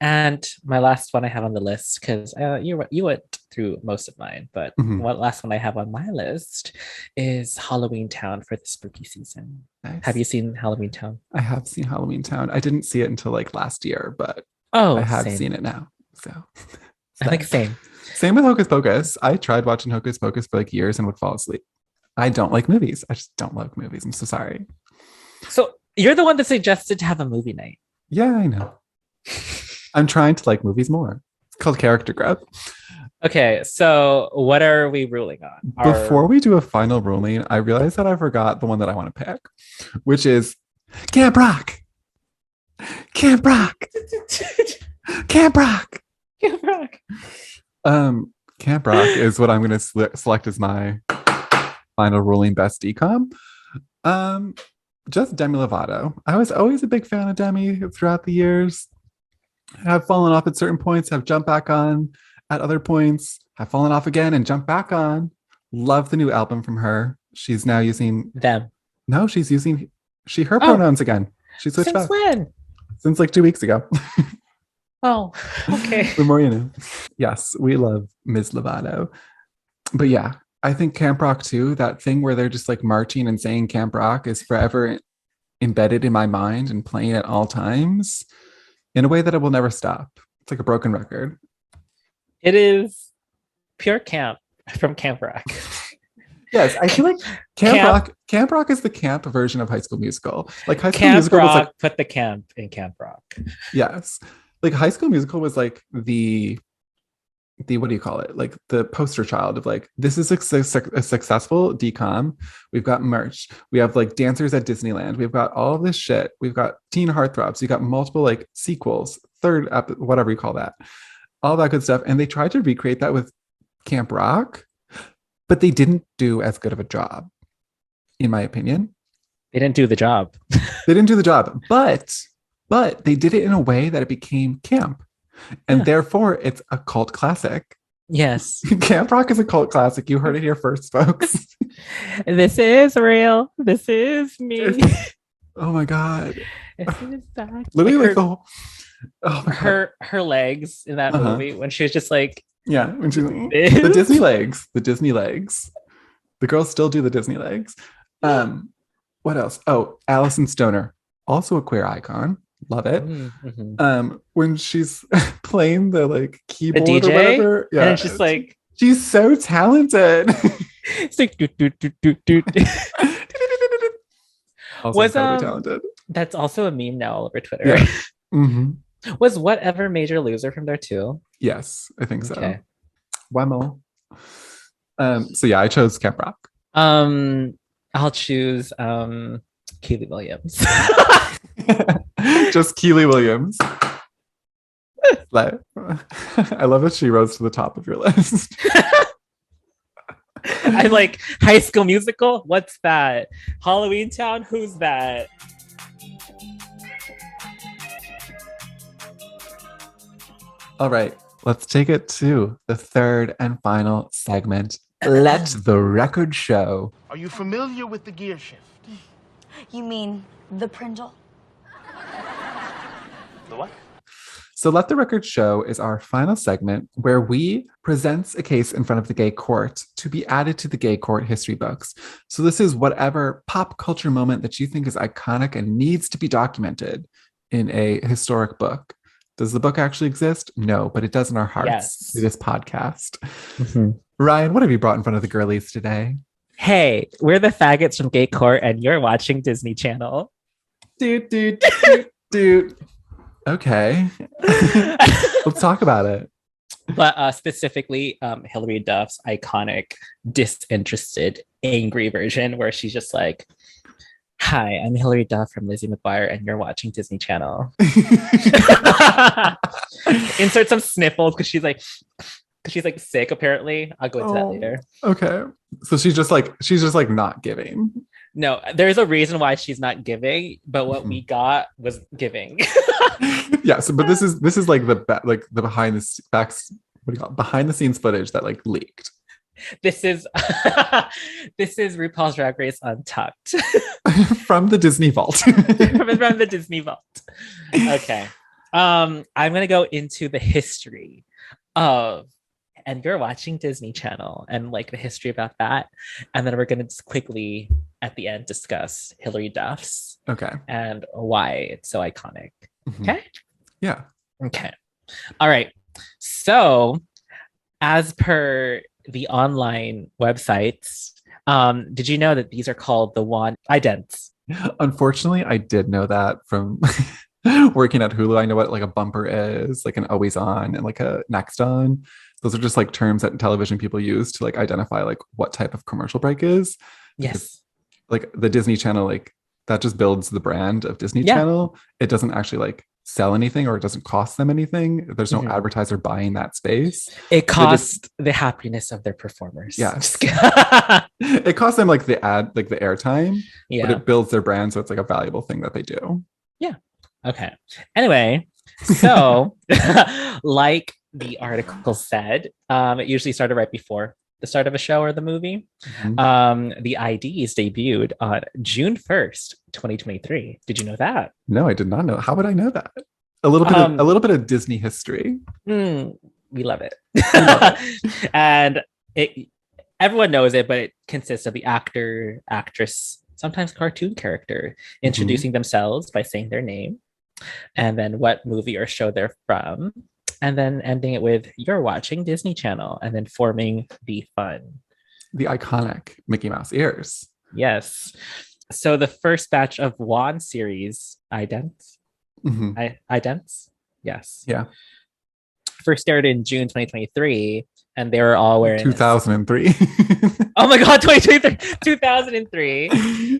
And my last one I have on the list, because you went through most of mine, but one last one I have on my list is Halloween Town for the spooky season. Nice. Have you seen Halloween Town? I have seen Halloween Town. I didn't see it until like last year, but I have seen it now. So I think same. Same with Hocus Pocus. I tried watching Hocus Pocus for like years and would fall asleep. I don't like movies. I just don't like movies. I'm so sorry. So you're the one that suggested to have a movie night. Yeah, I know. I'm trying to like movies more. It's called character growth. Okay, so what are we ruling on? Before we do a final ruling, I realized that I forgot the one that I want to pick, which is Camp Rock. Camp Rock. Camp Rock. Camp Rock. Camp Rock is what I'm going to select as my final ruling best DCOM. Just Demi Lovato. I was always a big fan of Demi throughout the years. Have fallen off at certain points, have jumped back on at other points, have fallen off again and jumped back on. Love the new album from her. She's now using them. No, she's using her pronouns again. She switched back. Since when? Since like 2 weeks ago. Oh, okay. The more you know. Yes, we love Ms. Lovato. But yeah, I think Camp Rock too, that thing where they're just like marching and saying Camp Rock is forever embedded in my mind and playing at all times in a way that it will never stop. It's like a broken record. It is pure camp from Camp Rock. Yes, I feel like Camp Rock is the camp version of High School Musical. Like High School Camp Musical Rock was like, put the camp in Camp Rock. Yes. Like High School Musical was like the what do you call it? Like the poster child of like, this is a successful DCOM. We've got merch. We have like dancers at Disneyland. We've got all of this shit. We've got teen heartthrobs. You got multiple like sequels, whatever you call that, all that good stuff. And they tried to recreate that with Camp Rock, but they didn't do as good of a job, in my opinion. They didn't do the job. They didn't do the job, but they did it in a way that it became camp. And therefore, it's a cult classic. Yes. Camp Rock is a cult classic. You heard it here first, folks. This is real. This is me. Oh my God. This is back. Literally like the whole... her legs in that movie when she was just like... Yeah, when she's like, the Disney legs. The Disney legs. The girls still do the Disney legs. What else? Oh, Alison Stoner. Also a queer icon. Love it. Mm-hmm. When she's playing the like keyboard the DJ, or whatever, and it's just like she's so talented. It's like also talented. That's also a meme now all over Twitter. Yeah. Mm-hmm. Was Whatever Major Loser from there too? Yes, I think so. Whammo. So yeah, I chose Camp Rock. I'll choose Keely Williams. Just Keely Williams. Like, I love that she rose to the top of your list. I'm like, High School Musical? What's that? Halloween Town? Who's that? All right, let's take it to the third and final segment. Let the record show. Are you familiar with the gear shift? You mean the Prindle? The what? So Let the Record Show is our final segment where we present a case in front of the gay court to be added to the gay court history books. So this is whatever pop culture moment that you think is iconic and needs to be documented in a historic book. Does the book actually exist? No, but it does in our hearts through this podcast. Mm-hmm. Ryan, what have you brought in front of the girlies today? Hey, we're the faggots from Gay Court and you're watching Disney Channel. Dude. Okay. Let's talk about it. But specifically, Hilary Duff's iconic, disinterested, angry version where she's just like, hi, I'm Hilary Duff from Lizzie McGuire and you're watching Disney Channel. Insert some sniffles because she's like sick apparently. I'll go into that later. Okay. So she's just like not giving. No, there's a reason why she's not giving, but what we got was giving. Yeah, so but this is like the behind the scenes footage that like leaked. This is RuPaul's Drag Race Untucked. From the Disney Vault. From the Disney Vault. Okay. I'm gonna go into the history of, and you're watching Disney Channel and like the history about that. And then we're gonna just quickly at the end discuss Hilary Duff's and why it's so iconic. Mm-hmm. Okay. Yeah. Okay. All right. So as per the online websites, did you know that these are called the wand idents? Unfortunately, I did know that from working at Hulu. I know what like a bumper is, like an always on and like a next on. Those are just like terms that television people use to like identify like what type of commercial break is. Yes. Because, like the Disney Channel, like that just builds the brand of Disney Channel. It doesn't actually like sell anything or it doesn't cost them anything. There's no advertiser buying that space. It costs the happiness of their performers. Yeah. It costs them like the airtime, but it builds their brand. So it's like a valuable thing that they do. Yeah. Okay. Anyway, so like the article said, it usually started right before the start of a show or the movie. Mm-hmm. The IDs debuted on June 1st, 2023. Did you know that? No, I did not know. How would I know that? A little bit of Disney history. We love it. And everyone knows it, but it consists of the actor, actress, sometimes cartoon character introducing themselves by saying their name and then what movie or show they're from, and then ending it with you're watching Disney Channel, and then forming the fun. The iconic Mickey Mouse ears. Yes. So the first batch of Wand series idents. Idents? Yes. Yeah. first aired in June 2023, and they were all wearing 2003. Oh my god, 2003.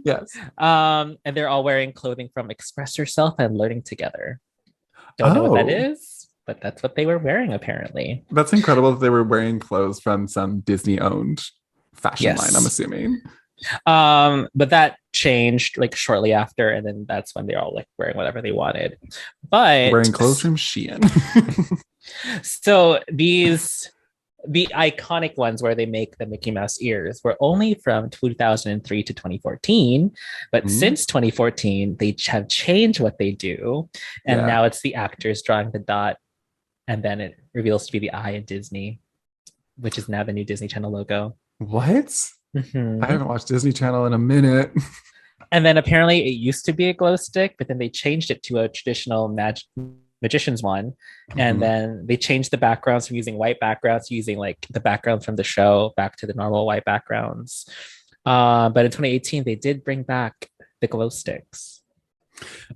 Yes. And they're all wearing clothing from Express Yourself and Learning Together. Don't know what that is, but that's what they were wearing apparently. That's incredible that they were wearing clothes from some Disney-owned fashion line, I'm assuming. But that changed like shortly after, and then that's when they're all like wearing whatever they wanted. But wearing clothes from Shein. So the iconic ones where they make the Mickey Mouse ears were only from 2003 to 2014. But since 2014, they have changed what they do. And now it's the actors drawing the dot. And then it reveals to be the eye in Disney, which is now the new Disney Channel logo. What? I haven't watched Disney Channel in a minute. And then apparently it used to be a glow stick, but then they changed it to a traditional magician's one. And then they changed the backgrounds from using white backgrounds to using like the background from the show back to the normal white backgrounds. But in 2018, they did bring back the glow sticks.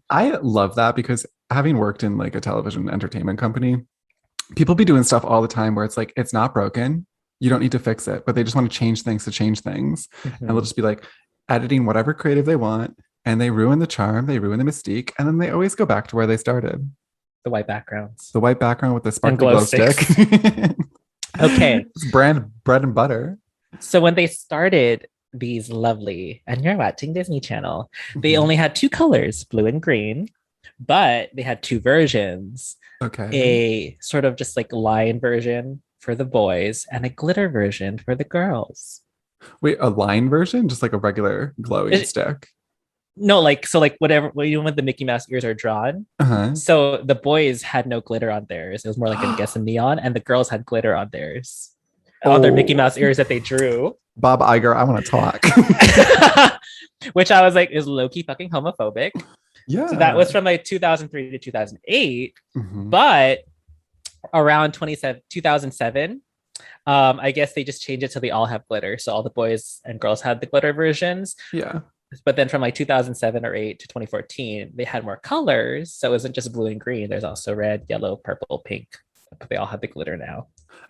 I love that because having worked in like a television entertainment company, people be doing stuff all the time where it's like, it's not broken. You don't need to fix it, but they just want to change things to change things. And they'll just be like editing whatever creative they want. And they ruin the charm, they ruin the mystique. And then they always go back to where they started. The white backgrounds. The white background with the sparkly glow stick. Okay. It's bread and butter. So when they started these lovely, and you're watching Disney Channel, they only had two colors, blue and green, but they had two versions. Okay. A sort of just like line version for the boys and a glitter version for the girls. Wait, a line version? Just like a regular glowing stick? No, like, so like whatever, you know, when the Mickey Mouse ears are drawn. So the boys had no glitter on theirs. It was more like, I guess, a neon, and the girls had glitter on theirs. On their Mickey Mouse ears that they drew. Bob Iger, I want to talk. Which I was like, is low-key fucking homophobic. Yeah. So that was from like 2003 to 2008. But around 2007, I guess they just changed it so they all have glitter. So all the boys and girls had the glitter versions. Yeah. But then from like 2007 or 8 to 2014, they had more colors. So it wasn't just blue and green. There's also red, yellow, purple, pink. But they all have the glitter now.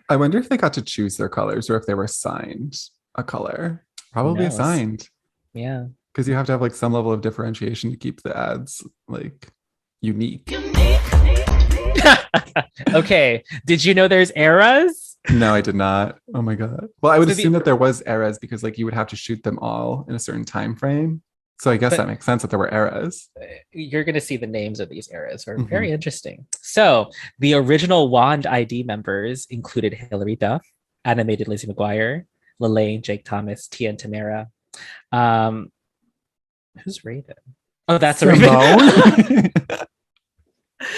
I wonder if they got to choose their colors or if they were assigned a color. Probably assigned. Yeah. Because you have to have like some level of differentiation to keep the ads like unique. Okay. Did you know there's eras? No, I did not. Oh my god. Well, I would assume that there was eras because like you would have to shoot them all in a certain time frame. So I guess that makes sense that there were eras. You're going to see the names of these eras are very interesting. So the original Wand ID members included Hilary Duff, animated Lizzie McGuire, Lelaine, Jake Thomas, Tia and Tamara. Who's Raven? Oh, that's Raven.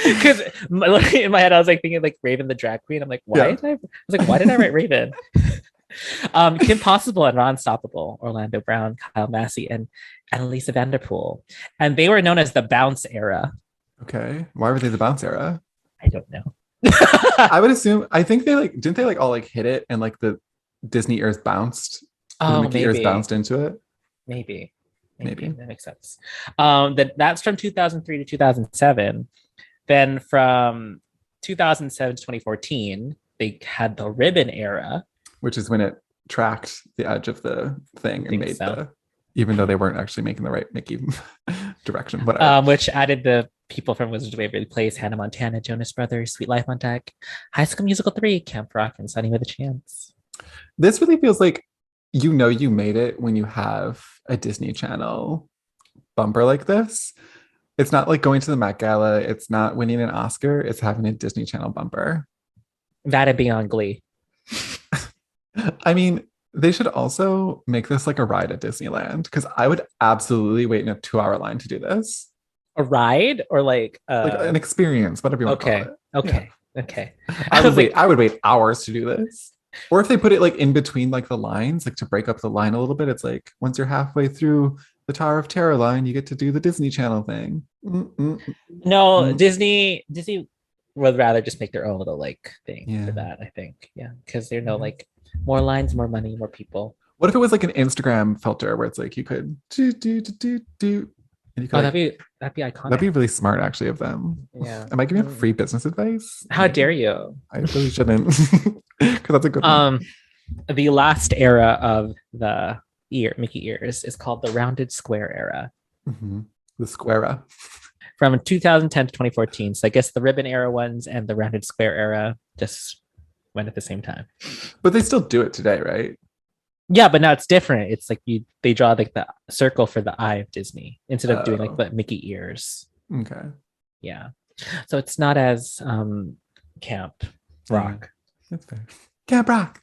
Because in my head, I was like thinking like Raven the drag queen. I'm like, why? I was like, why did I write Raven? Kim Possible and Ron Stoppable, Orlando Brown, Kyle Massey, and Annalisa Vanderpool. And they were known as the Bounce era. Okay. Why were they the Bounce era? I don't know. I would assume, I think they like, didn't they like all like hit it and like the Disney ears bounced? Oh, the Mickey ears bounced into it? Maybe. That makes sense. That's from 2003 to 2007. Then from 2007 to 2014, they had the ribbon era. Which is when it tracked the edge of the thing and made even though they weren't actually making the right Mickey direction. Whatever. Which added the people from Wizards of Waverly Place, Hannah Montana, Jonas Brothers, Sweet Life on Deck, High School Musical 3, Camp Rock, and Sunny with a Chance. This really feels like you know you made it when you have a Disney Channel bumper like this. It's not like going to the Met Gala. It's not winning an Oscar. It's having a Disney Channel bumper. That and Beyond Glee. I mean, they should also make this like a ride at Disneyland because I would absolutely wait in a 2-hour line to do this. A ride or like an experience, whatever you want to call it. Okay. I would wait hours to do this. Or if they put it like in between like the lines, like to break up the line a little bit, it's like once you're halfway through the Tower of Terror line, you get to do the Disney Channel thing. No, Disney would rather just make their own little like thing for that, I think. Yeah, because they know like more lines, more money, more people. What if it was like an Instagram filter where it's like you could do And you could, that'd be iconic. That'd be really smart, actually, of them. Yeah. Am I giving free business advice? How dare you? I really shouldn't, because that's a good one. The last era of the Mickey ears is called the rounded square era. Mm-hmm. The square. From 2010 to 2014. So I guess the ribbon era ones and the rounded square era just went at the same time. But they still do it today, right? Yeah, but now it's different. It's like they draw like the circle for the eye of Disney instead of doing like the Mickey ears. Okay. Yeah. So it's not as Camp Rock. That's fair. Camp Rock.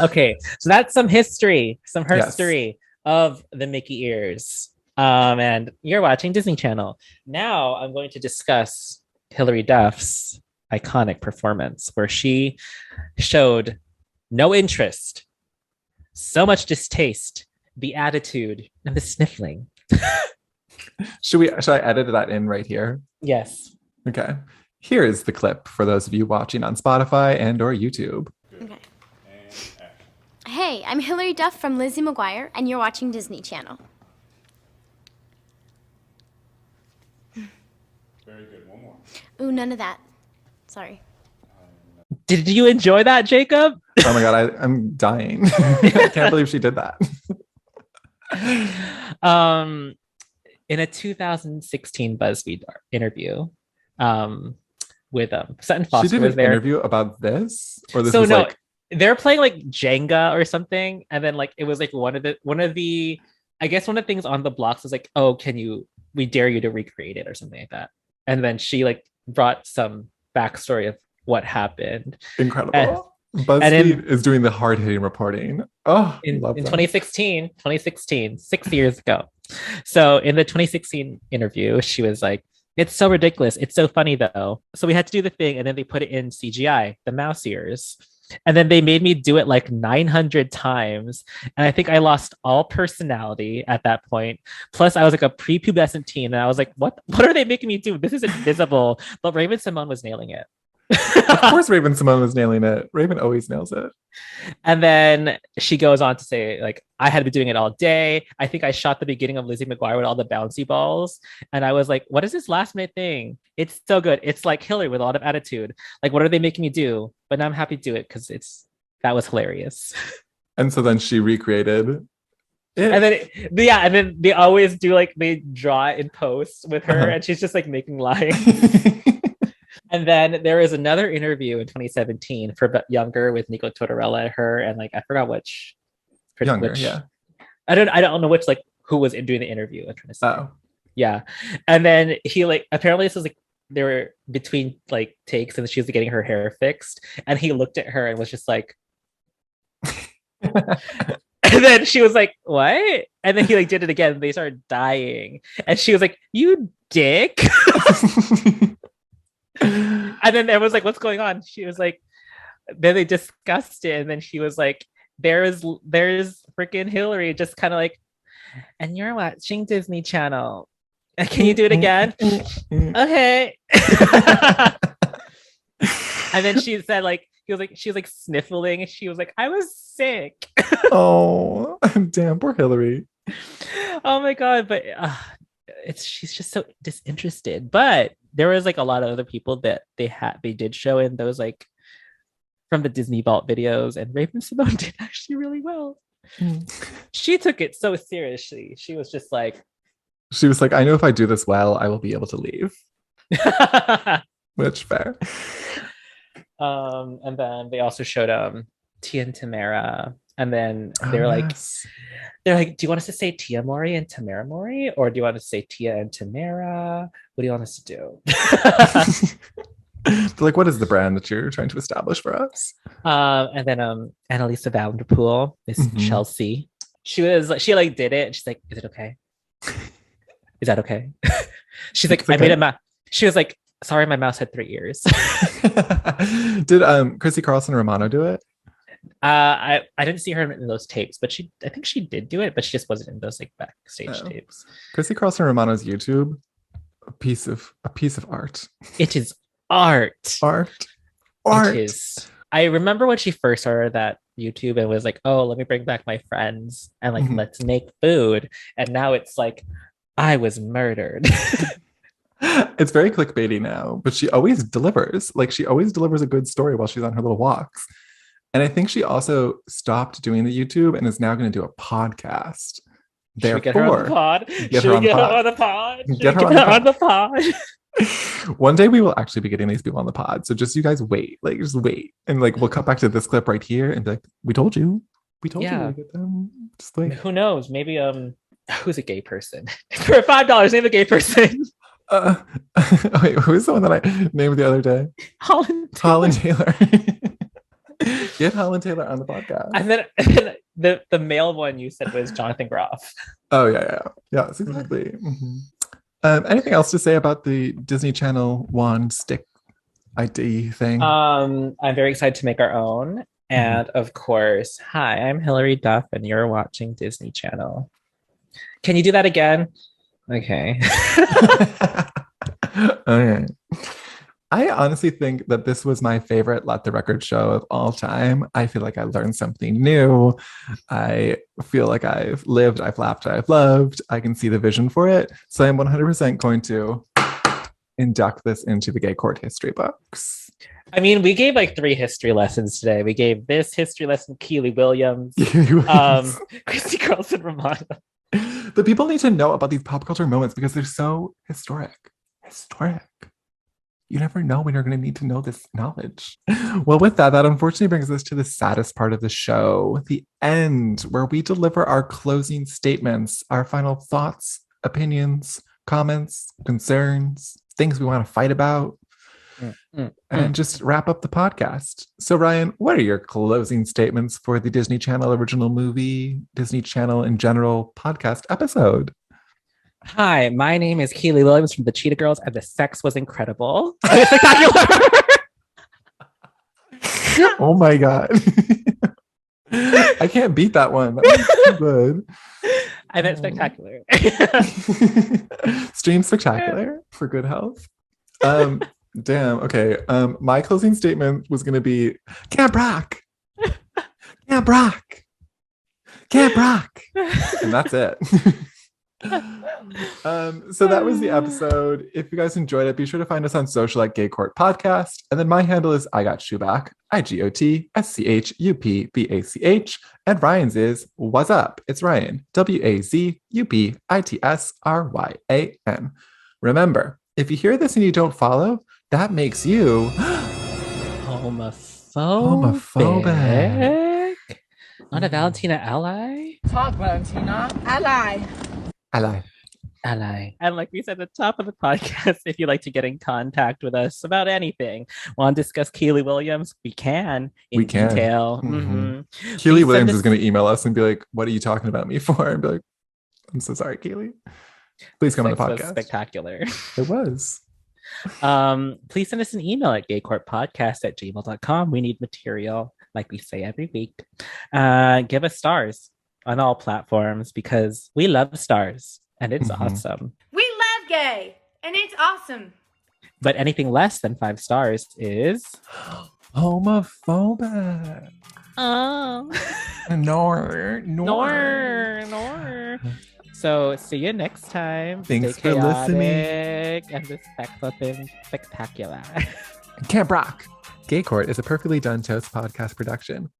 Okay, so that's some history of the Mickey ears. And you're watching Disney Channel. Now I'm going to discuss Hilary Duff's iconic performance where she showed no interest, so much distaste, the attitude, and the sniffling. Should I edit that in right here? Yes. Okay. Here is the clip for those of you watching on Spotify and or YouTube. Okay. Hey, I'm Hilary Duff from Lizzie McGuire, and you're watching Disney Channel. Very good. One more. Ooh, none of that. Sorry. Did you enjoy that, Jacob? Oh my God, I'm dying. I can't believe she did that. In a 2016 BuzzFeed interview, with Sutton Foster, she did was an there. Interview about this, or this so was no, like they're playing like Jenga or something, and then like it was like one of the I guess one of the things on the blocks was like, oh, we dare you to recreate it or something like that, and then she like brought some backstory of what happened. Incredible. BuzzFeed is doing the hard-hitting reporting. Oh, in 2016, 6 years ago. So in the 2016 interview, she was like, it's so ridiculous. It's so funny though. So we had to do the thing, and then they put it in CGI, the mouse ears. And then they made me do it like 900 times. And I think I lost all personality at that point. Plus, I was like a prepubescent teen. And I was like, what are they making me do? This isn't visible. But Raven-Symoné was nailing it. Of course Raven-Symoné was nailing it. Raven always nails it. And then she goes on to say, like, I had been doing it all day. I think I shot the beginning of Lizzie McGuire with all the bouncy balls. And I was like, what is this last minute thing? It's so good. It's like Hillary with a lot of attitude. Like, what are they making me do? But now I'm happy to do it because that was hilarious. And so then she recreated it. And then they always do like, they draw it in post with her, and she's just like making lines. And then there was another interview in 2017 for Younger with Nico Tortorella, her, and like I forgot which. Younger, yeah. I don't know which, like, who was doing the interview. I'm trying to say. Oh, yeah. And then he like apparently this was like they were between like takes, and she was getting her hair fixed, and he looked at her and was just like. And then she was like, what? And then he like did it again. And they started dying, and she was like, you dick. And then everyone's like, what's going on? She was like, then they discussed it, and then she was like, there's freaking Hillary just kind of like, and you're watching Disney Channel. Can you do it again? Okay. And then she said like, she was like sniffling, and she was like, I was sick. Oh, damn, poor Hillary. Oh my God. But she's just so disinterested. But there was like a lot of other people that they did show in those like from the Disney Vault videos, and Raven-Symoné did actually really well. She took it so seriously. She was like, I know if I do this well, I will be able to leave. Which fair. And then they also showed Tia and Tamara, and then they're like, do you want us to say Tia Mori and Tamara Mori, or do you want us to say Tia and Tamara? What do you want us to do? But like, what is the brand that you're trying to establish for us? And then Annalisa Vanderpool, Miss Chelsea. She like did it, and she's like, is it okay? Is that okay? She's like, I made a mouse. She was like, sorry, my mouse had 3 ears. Did Chrissy Carlson Romano do it? I didn't see her in those tapes, but I think she did do it, but she just wasn't in those like backstage tapes. Chrissy Carlson Romano's YouTube, a piece of art. It is art. It is. I remember when she first started that YouTube and was like, oh, let me bring back my friends and like let's make food. And now it's like, I was murdered. It's very clickbaity now, but she always delivers. Like, she always delivers a good story while she's on her little walks. And I think she also stopped doing the YouTube and is now going to do a podcast. Should we get her on the pod? Get her on the pod. Get her on the pod. One day we will actually be getting these people on the pod. So just you guys wait. Like, just wait. And like, we'll cut back to this clip right here and be like, we told you. We told you to get them. Just wait. Who knows? Maybe, who's a gay person? For $5, name a gay person. Wait, who was the one that I named the other day? Holland Taylor. Get Holland Taylor on the podcast. And then the male one you said was Jonathan Groff. Oh yeah, exactly. Mm-hmm. Anything else to say about the Disney Channel wand stick ID thing? I'm very excited to make our own, and of course, hi, I'm Hilary Duff, and you're watching Disney Channel. Can you do that again? Okay. Okay. I honestly think that this was my favorite Let the Record show of all time. I feel like I learned something new. I feel like I've lived, I've laughed, I've loved. I can see the vision for it. So I'm 100% going to induct this into the Gay Court history books. I mean, we gave like 3 history lessons today. We gave this history lesson, Keely Williams, Christy Carlson Romano. The people need to know about these pop culture moments because they're so historic. You never know when you're going to need to know this knowledge. Well, with that unfortunately brings us to the saddest part of the show, the end, where we deliver our closing statements, our final thoughts, opinions, comments, concerns, things we want to fight about, and just wrap up the podcast. So, Ryan, what are your closing statements for the Disney Channel original movie, Disney Channel in general podcast episode? Hi, my name is Keely Williams from the Cheetah Girls, and the sex was incredible. Spectacular. Oh my God. I can't beat that one. That was so good. I meant spectacular. Stream spectacular for good health. Damn. Okay. My closing statement was going to be Camp Rock. Camp Rock. Camp Rock. And that's it. So that was the episode. If you guys enjoyed it, be sure to find us on social at Gay Court Podcast. And then my handle is I Got Shoeback, IGOTSCHUPBACH. And Ryan's is What's Up? It's Ryan, WAZUPITSRYAN. Remember, if you hear this and you don't follow, that makes you homophobic. Not a Valentina ally? Talk, Valentina. Ally. And like we said at the top of the podcast, if you'd like to get in contact with us about anything, want to discuss Keely Williams, we can in detail. Mm-hmm. Keely Williams is going to email us and be like, what are you talking about me for? And be like, I'm so sorry, Keely. Please come on the podcast. Spectacular. It was. Please send us an email at gaycourtpodcast@gmail.com. We need material, like we say every week. Give us stars on all platforms because we love stars and it's awesome. We love gay and it's awesome. But anything less than 5 stars is homophobic. Oh. Nor. So see you next time. Thanks Stay for listening. And this spectacular. Camp Rock. Gay Court is a Perfectly Done Toast podcast production.